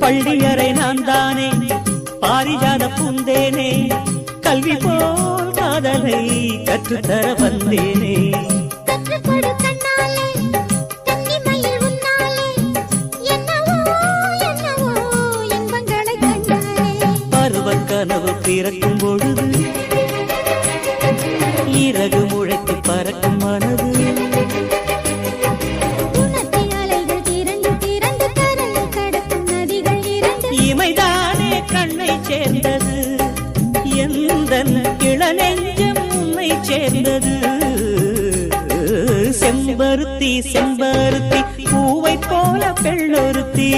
பள்ளியறை நான் தானே பாரிஜாத பூந்தேனே கல்வி போல் காதலை கற்றுத்தர வந்தேனே கனவு பிறக்கும் பொழுது இறகு முளைத்து பறக்கும் மனது இமைதானே கண்ணை சேர்ந்தது எந்த இளநெஞ்சம் உன்னை சேர்ந்தது செம்பருத்தி செம்பருத்தி பூவை போல பெண்ணொருத்தி